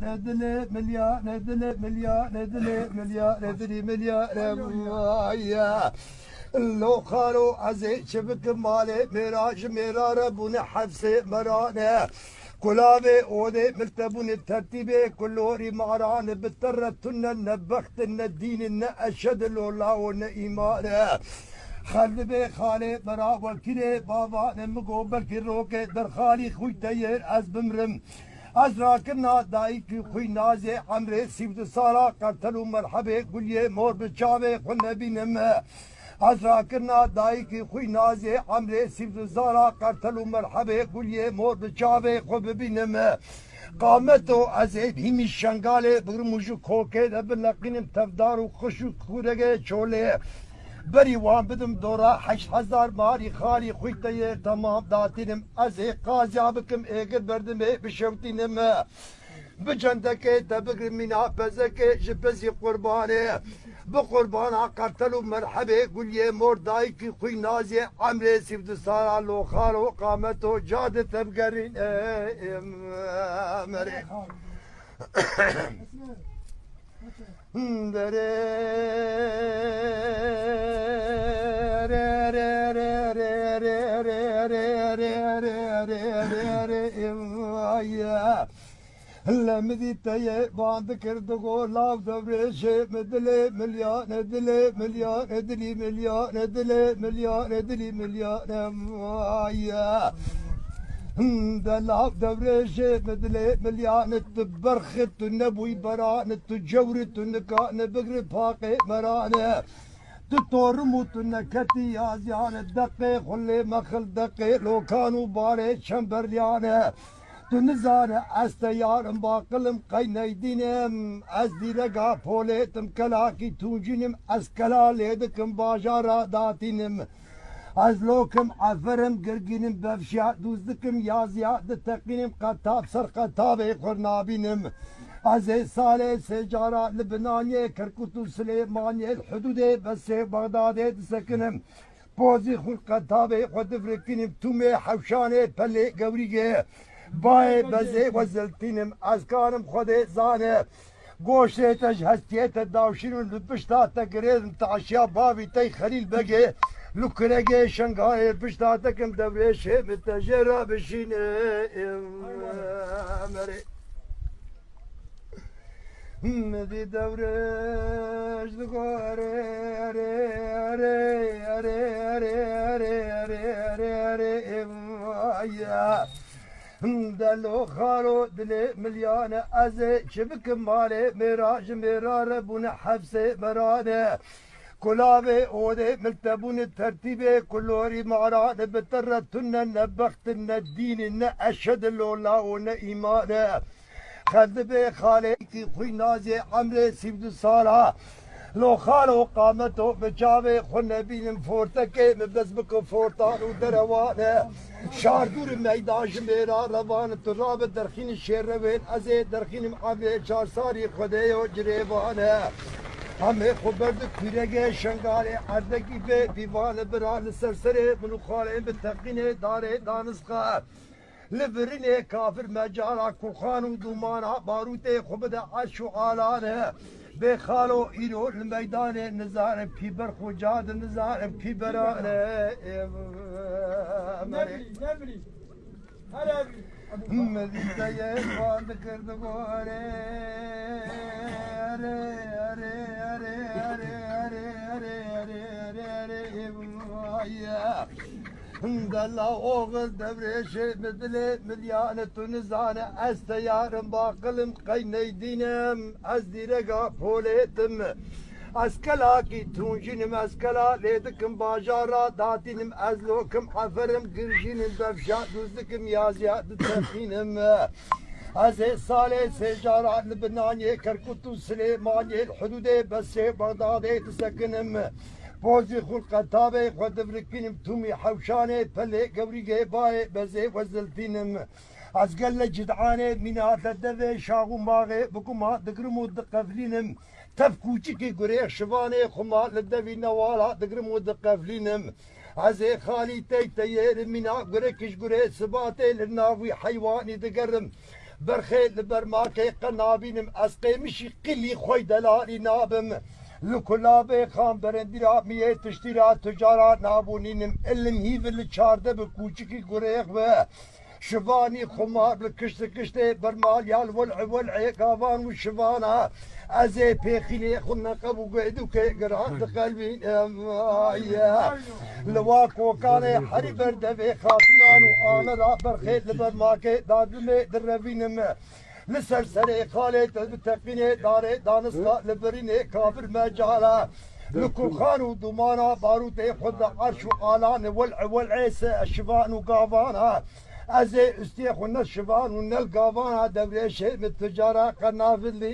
ندلي مليار ندلي مليار ندلي مليار ندلي مليار يا لو خالو عزي شبك مالي ميراج ميرار بون حفصي مرانه كلابي اودي ملتبون الترتيبي كلوري معران بالترتن نبخت الدين ان اشد الله ون ايمانه خلبي خالي برا وكري بابا نمقو بلكي روكي در خالي خوي تير از بمرم از راكنا دايكي خوي نازي عمري سيبت سارا قرتلو مرحبي قولي مور بچاوي خلنا بينم از راكنا دايكي خوي نازي عمري سيبت سارا قرتلو مرحبي قولي مور بچاوي خو ببينم قامتو عزيب همي الشنغالي برموجو كوكي دبلقينم تفدار وخشو خورجي چولي بری وان بدم دورا 8000 ماری خالی خویتیه تمام داتینم از قاضی بکم اگر بردم بشوتینم بجندکه تبگر مینا بزکه جبزی قربانه بقربان قرتلو مرحبه گلیه مردای کی خوی نازی عمره سیفد سارا لو خالو قامتو جاده تبگرین مری لمدي تيه باند كردو لاو دبرش مدلي مليون ندلي مليون ندلي مليون ندلي مليون ندلي مليون يا دلاو دبرش مدلي مليون تبرخت نبوي بران تجورت نكا نبغر باقي مرانه تطورموت نكتي يازيان الدقي خلي مخل دقي لو كانوا باري شمبريانه تنزانه استيارم باقلم قينيدينم از ديرقا بوليتم كلاكي توجينم از كلا ليدكم باجارا داتينم از لوكم عفرم قرقينم بفشا دوزدكم يازيا دتقينم قطاب سر قطابي قرنابينم از سالي سجارة لبنانية كركوتو سليمانية الحدود بس بغداد تسكنم بوزي خل قطابي قد فركينم تومي حوشاني بلي قوريقي باي بزي وزلتينم از كانم خودي زانه گوشتش هستيت داوشين لبشتا تقريد تعشيا بابي تي خليل بقي لكرقي شنغاي بشتا تكم دبريش متجرى بشين مري مدي دورش دغوري اري اري اري اري اري اري اري يا دلو خالو دلي مليانة أزي شبك مالي ميراج ميرار بون حفصي مرانة كلابي اودي ملتبون الترتيبي كلوري معران بترتن نبخت الدين ان اشد الله ون ايمانه خذبي خالي كي خوي نازي عمري سيبد صالح لو خالو قامتو بجاوي خلنا بين فورتكي مبزبكو فورتان ودروانه شاردور ميداج ميرا روان تراب درخين الشيروين ازي درخين معبي چار ساري خديو جريبانه همه خبرد كيرجي شنغالي عردكي بي بيوان بران سرسري منو خالين بتقينه داري دانسخه لبرنه كافر مجارا كوخان ودومانا باروتي خبده عشو عالانه بخالو إيرو الميدان نزار بيبر خجاد نزار بيبران نبري هلا مدينة يفان ذكرت غوري أري أري أري أري أري أري أري أري دلا اوغل دبرش مدلي مليانة تنزانة استيارم باقلم قينيدينم از ديرقا بوليتم اسكلاكي تونجينم اسكلا ليدكم باجارا داتينم ازلوكم حفرم قرجينم بفشا دوزدكم يازيا دتفينم از سالي سجارة لبنانية كركوتو سليمانية الحدود بس بغداد تسكنم بوزي خل قطابي خد فركينم تومي حوشاني بلي قوريقي باي بزي وزلتينم ازقل جدعاني مينات الدفي شاغو ماغي بكما دقرمو دقفلينم تفكوشيكي قريخ شباني خما للدفي نوالا دقرمو دقفلينم عزي خالي تي تيير مينا قريكش قري سباتي للناوي حيواني دقرم برخيل برماكي قنابينم اسقي مشي قلي خوي دلالي نابم لكلابي خان برندرا مية تشترا تجارات نابونينم اللي مهيف اللي تشارده بكوچكي قريق به شفاني خمار بالكشت كشتي برمال يال والع قافان والشفانا ازي بيخيلي خلنا قبو قيدو كي قران قلبي يا لواكو كان حري بردفي خاطنان وانا لا برخيت لبرماكي دادمي دربينم لسرسري خالد بتقيني داري دانسقا لبريني كافر مجالا لكل خانو دمانا باروتي خد عرش وآلان والعيس الشفان وقافانا ازي استيخونا الشفان ونلقافانا دوري شيء من التجارة قنافذ لي